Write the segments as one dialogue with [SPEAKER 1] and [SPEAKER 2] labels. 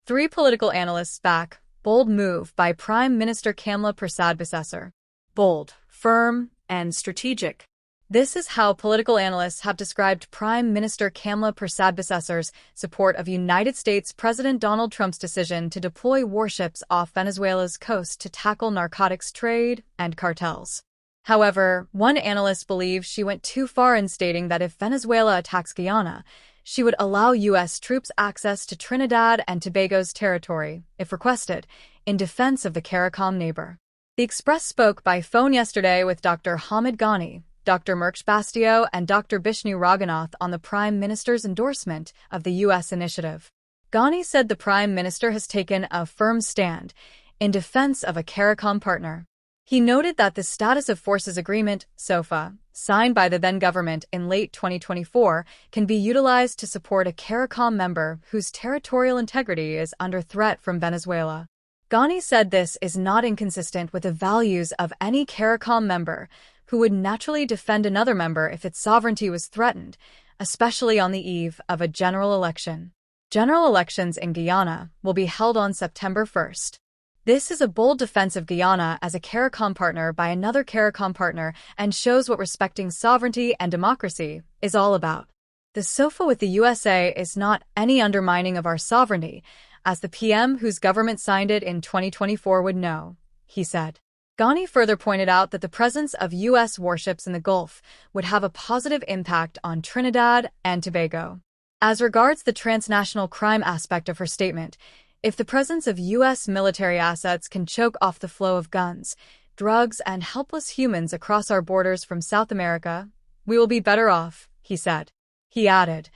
[SPEAKER 1] Three political analysts back. Bold move by Prime Minister Kamla Persad-Bissessar. Bold, firm, and strategic. This is how political analysts have described Prime Minister Kamla Persad-Bissessar's support of United States President Donald Trump's decision to deploy warships off Venezuela's coast to tackle narcotics trade and cartels. However, one analyst believes she went too far in stating that if Venezuela attacks Guyana, she would allow U.S. troops access to Trinidad and Tobago's territory, if requested, in defense of the CARICOM neighbor. The Express spoke by phone yesterday with Dr. Hamid Ghani, Dr. Persad-Bissessar, and Dr. Bishnu Raghunath on the Prime Minister's endorsement of the U.S. initiative. Ghani said the Prime Minister has taken a firm stand in defense of a CARICOM partner. He noted that the Status of Forces Agreement, SOFA, signed by the then government in late 2024, can be utilized to support a CARICOM member whose territorial integrity is under threat from Venezuela. Ghani said this is not inconsistent with the values of any CARICOM member who would naturally defend another member if its sovereignty was threatened, especially on the eve of a general election. General elections in Guyana will be held on September 1st. This is a bold defense of Guyana as a CARICOM partner by another CARICOM partner and shows what respecting sovereignty and democracy is all about. The SOFA with the USA is not any undermining of our sovereignty, as the PM whose government signed it in 2024 would know, he said. Ghani further pointed out that the presence of U.S. warships in the Gulf would have a positive impact on Trinidad and Tobago. As regards the transnational crime aspect of her statement, if the presence of U.S. military assets can choke off the flow of guns, drugs, and helpless humans across our borders from South America, we will be better off, he said. He added,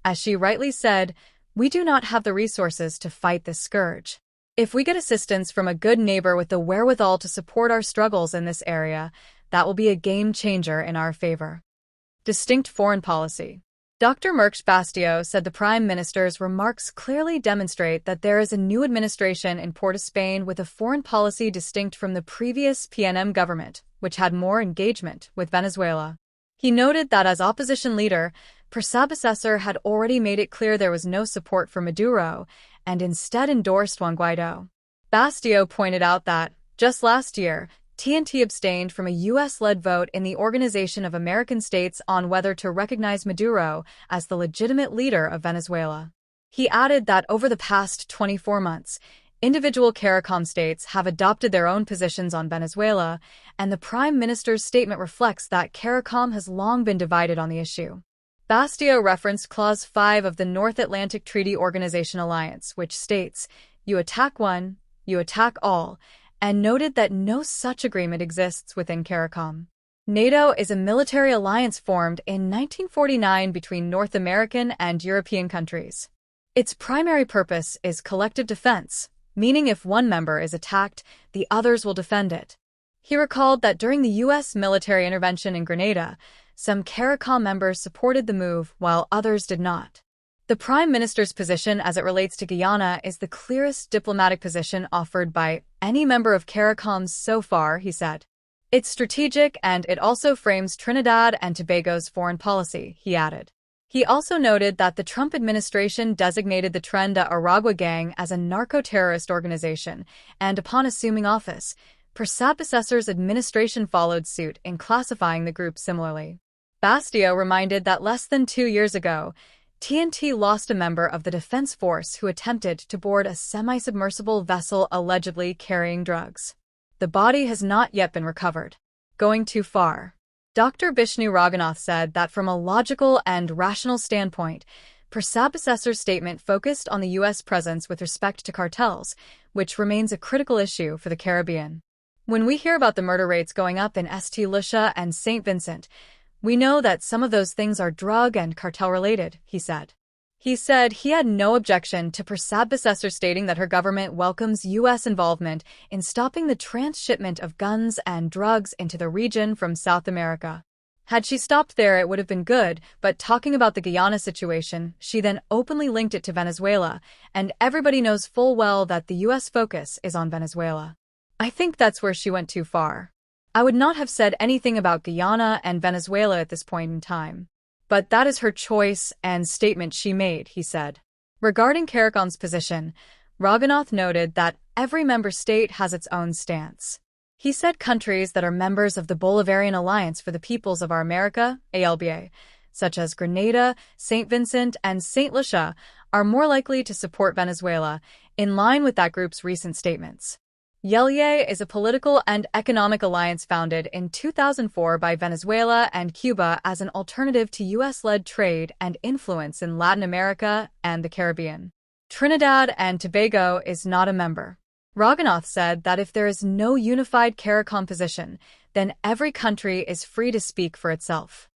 [SPEAKER 1] as she rightly said, we do not have the resources to fight this scourge. If we get assistance from a good neighbor with the wherewithal to support our struggles in this area, that will be a game changer in our favor. Distinct foreign policy. Dr. Persad-Bissessar said the Prime Minister's remarks clearly demonstrate that there is a new administration in Port-of-Spain with a foreign policy distinct from the previous PNM government, which had more engagement with Venezuela. He noted that as opposition leader, Persad-Bissessar had already made it clear there was no support for Maduro and instead endorsed Juan Guaido. Bissessar pointed out that, just last year, T&T abstained from a U.S.-led vote in the Organization of American States on whether to recognize Maduro as the legitimate leader of Venezuela. He added that over the past 24 months, individual CARICOM states have adopted their own positions on Venezuela, and the Prime Minister's statement reflects that CARICOM has long been divided on the issue. Bissessar referenced Clause 5 of the North Atlantic Treaty Organization Alliance, which states, "You attack one, you attack all," and noted that no such agreement exists within CARICOM. NATO is a military alliance formed in 1949 between North American and European countries. Its primary purpose is collective defense, meaning if one member is attacked, the others will defend it. He recalled that during the U.S. military intervention in Grenada, some CARICOM members supported the move while others did not. The Prime Minister's position as it relates to Guyana is the clearest diplomatic position offered by any member of CARICOM so far, he said. It's strategic and it also frames Trinidad and Tobago's foreign policy, he added. He also noted that the Trump administration designated the Tren de Aragua gang as a narco-terrorist organization, and upon assuming office, Persad-Bissessar's administration followed suit in classifying the group similarly. Bissessar reminded that less than 2 years ago, T&T lost a member of the defense force who attempted to board a semi-submersible vessel allegedly carrying drugs. The body has not yet been recovered. Going too far. Dr. Bishnu Raghunath said that from a logical and rational standpoint, Persad-Bissessar's statement focused on the U.S. presence with respect to cartels, which remains a critical issue for the Caribbean. When we hear about the murder rates going up in St. Lucia and St. Vincent, we know that some of those things are drug and cartel-related, he said. He said he had no objection to Persad-Bissessar stating that her government welcomes U.S. involvement in stopping the transshipment of guns and drugs into the region from South America. Had she stopped there, it would have been good, but talking about the Guyana situation, she then openly linked it to Venezuela, and everybody knows full well that the U.S. focus is on Venezuela. I think that's where she went too far. I would not have said anything about Guyana and Venezuela at this point in time. But that is her choice and statement she made, he said. Regarding CARICOM's position, Raghunath noted that every member state has its own stance. He said countries that are members of the Bolivarian Alliance for the Peoples of Our America, ALBA, such as Grenada, St. Vincent, and St. Lucia, are more likely to support Venezuela, in line with that group's recent statements. YELYE is a political and economic alliance founded in 2004 by Venezuela and Cuba as an alternative to U.S.-led trade and influence in Latin America and the Caribbean. Trinidad and Tobago is not a member. Raghunath said that if there is no unified CARICOM position, then every country is free to speak for itself.